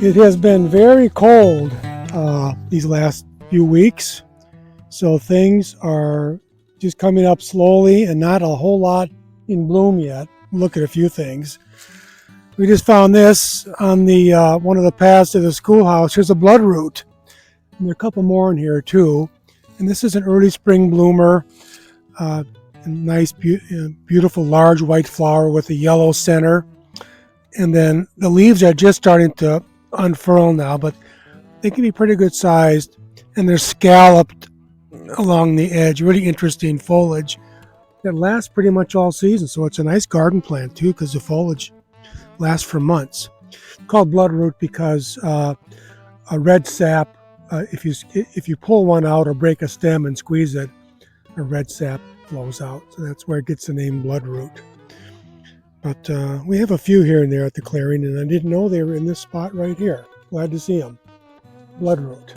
It has been very cold these last few weeks, so things are just coming up slowly and not a whole lot in bloom yet. Look at a few things. We just found this on the one of the paths to the schoolhouse. Here's a bloodroot, and there are a couple more in here too. And this is an early spring bloomer, a nice, beautiful, large white flower with a yellow center. And then the leaves are just starting to unfurl now, but they can be pretty good sized, and they're scalloped along the edge. Really interesting foliage that lasts pretty much all season. So it's a nice garden plant too, because the foliage lasts for months. It's called bloodroot because a red sap, if you pull one out or break a stem and squeeze it, a red sap flows out. So that's where it gets the name bloodroot. But we have a few here and there at the clearing, and I didn't know they were in this spot right here. Glad to see them. Bloodroot.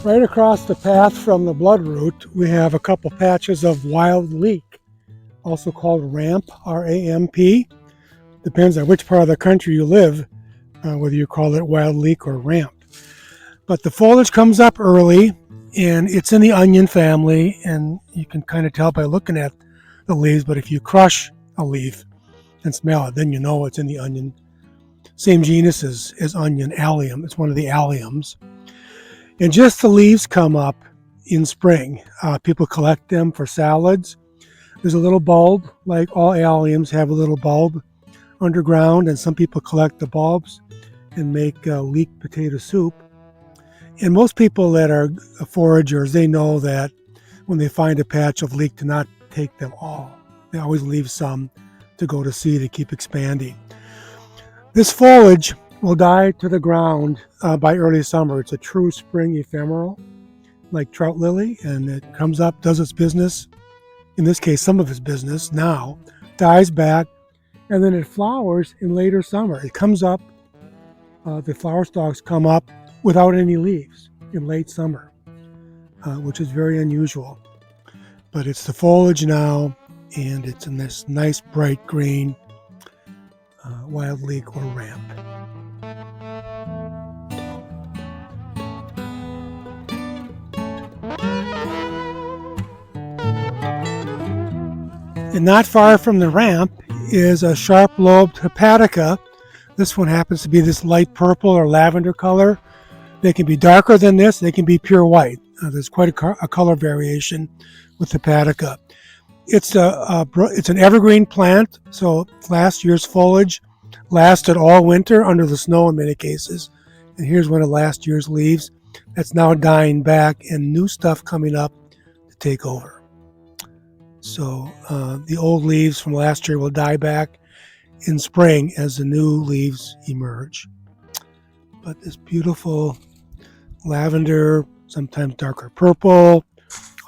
Right across the path from the bloodroot, we have a couple patches of wild leek, also called ramp, R-A-M-P. Depends on which part of the country you live, whether you call it wild leek or ramp. But the foliage comes up early, and it's in the onion family, and you can kind of tell by looking at the leaves, but if you crush a leaf and smell it, then you know it's in the onion. Same genus as onion, allium. It's one of the alliums. And just the leaves come up in spring. People collect them for salads. There's a little bulb, like all alliums have a little bulb underground, and some people collect the bulbs and make leek potato soup. And most people that are foragers, they know that when they find a patch of leek to not take them all. They always leave some to go to seed to keep expanding. This foliage will die to the ground by early summer. It's a true spring ephemeral, like trout lily, and it comes up, does its business, in this case some of its business now, dies back, and then it flowers in later summer. It comes up, the flower stalks come up without any leaves in late summer, which is very unusual. But it's the foliage now, and it's in this nice bright green wild leek or ramp. And not far from the ramp is a sharp-lobed hepatica. This one happens to be this light purple or lavender color. They can be darker than this. They can be pure white. There's quite a color variation with hepatica. It's an evergreen plant, so last year's foliage lasted all winter under the snow in many cases. And here's one of last year's leaves that's now dying back, and new stuff coming up to take over. So the old leaves from last year will die back in spring as the new leaves emerge. But this beautiful lavender, sometimes darker purple,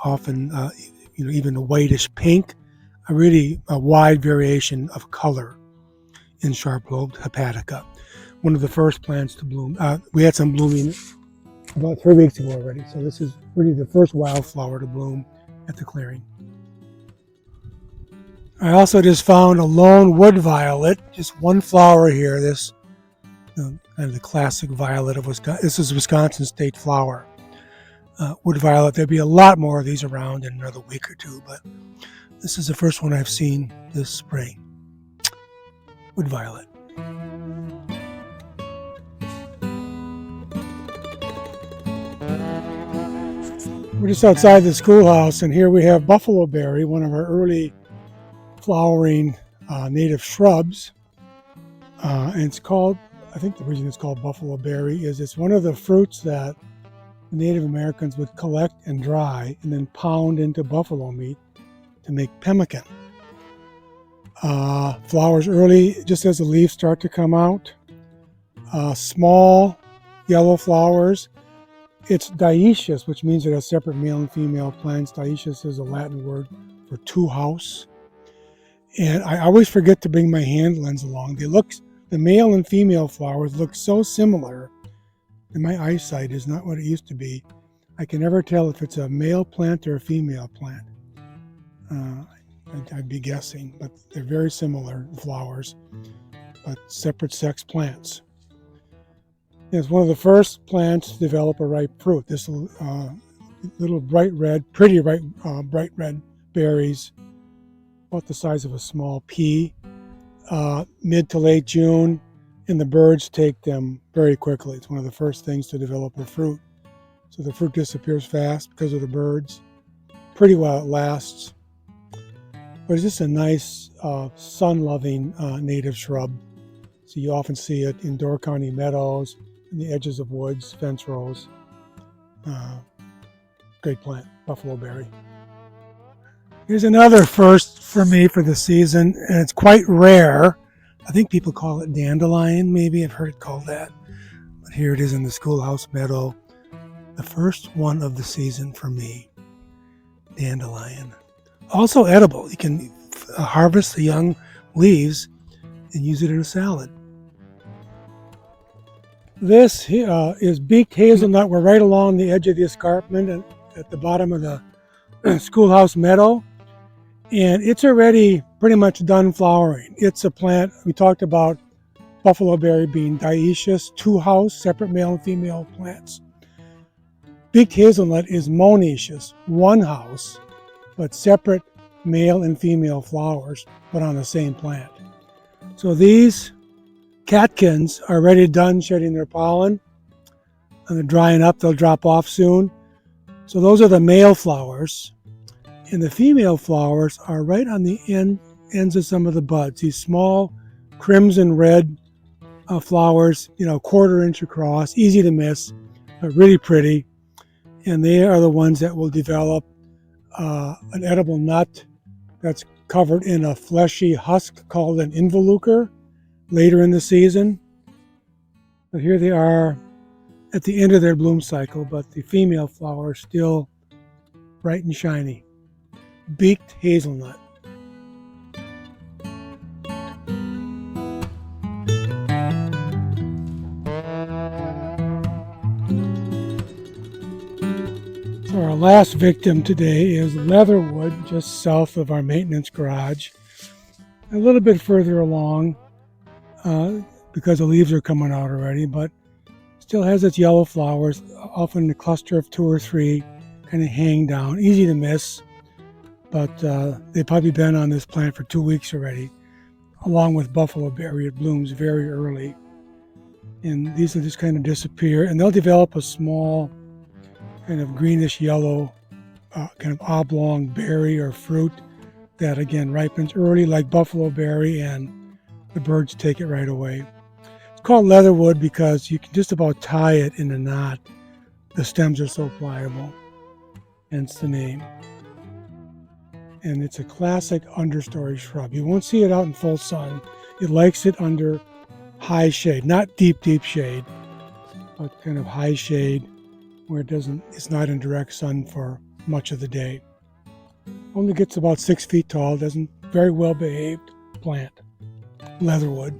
often even a whitish pink, a wide variation of color in sharp-lobed hepatica. One of the first plants to bloom. We had some blooming about 3 weeks ago already, so this is really the first wildflower to bloom at the clearing. I also just found a lone wood violet, just one flower here. This kind of the classic violet of Wisconsin. This is Wisconsin state flower. Wood violet. There'll be a lot more of these around in another week or two, but this is the first one I've seen this spring. Wood violet. We're just outside the schoolhouse, and here we have buffalo berry, one of our early flowering native shrubs. And it's called, I think the reason it's called buffalo berry is it's one of the fruits that the Native Americans would collect and dry and then pound into buffalo meat to make pemmican. Flowers early, just as the leaves start to come out. Small yellow flowers. It's dioecious, which means it has separate male and female plants. Dioecious is a Latin word for two house. And I always forget to bring my hand lens along. The male and female flowers look so similar, and my eyesight is not what it used to be. I can never tell if it's a male plant or a female plant. I'd be guessing, but they're very similar flowers, but separate sex plants. It's one of the first plants to develop a ripe fruit. This little bright red berries, about the size of a small pea, mid to late June, and the birds take them very quickly. It's one of the first things to develop a fruit. So the fruit disappears fast because of the birds. Pretty while it lasts. But it's just a nice sun-loving native shrub. So you often see it in Door County meadows, in the edges of woods, fence rows. Great plant, buffalo berry. Here's another first for me for the season, and it's quite rare. I think people call it dandelion, maybe. I've heard it called that. But here it is in the schoolhouse meadow. The first one of the season for me, dandelion. Also edible. You can harvest the young leaves and use it in a salad. This is beaked hazelnut. We're right along the edge of the escarpment and at the bottom of the schoolhouse meadow. And it's already pretty much done flowering. It's a plant, we talked about buffalo berry being dioecious, two house, separate male and female plants. Beaked hazelnut is monoecious, one house, but separate male and female flowers, but on the same plant. So these catkins are already done shedding their pollen, and they're drying up, they'll drop off soon. So those are the male flowers. And the female flowers are right on the ends of some of the buds. These small crimson red flowers, 1/4 inch across, easy to miss, but really pretty. And they are the ones that will develop an edible nut that's covered in a fleshy husk called an involucre later in the season. But here they are at the end of their bloom cycle, but the female flower is still bright and shiny. Beaked hazelnut. So our last victim today is leatherwood, just south of our maintenance garage. A little bit further along because the leaves are coming out already, but still has its yellow flowers, often a cluster of 2 or 3 kind of hang down, easy to miss. But they've probably been on this plant for 2 weeks already, along with buffalo berry. It blooms very early. And these will just kind of disappear, and they'll develop a small kind of greenish yellow kind of oblong berry or fruit that again ripens early like buffalo berry, and the birds take it right away. It's called leatherwood because you can just about tie it in a knot. The stems are so pliable, hence the name. And it's a classic understory shrub. You won't see it out in full sun. It likes it under high shade, not deep shade, but kind of high shade where it's not in direct sun for much of the day. Only gets about 6 feet tall, very well behaved plant, leatherwood.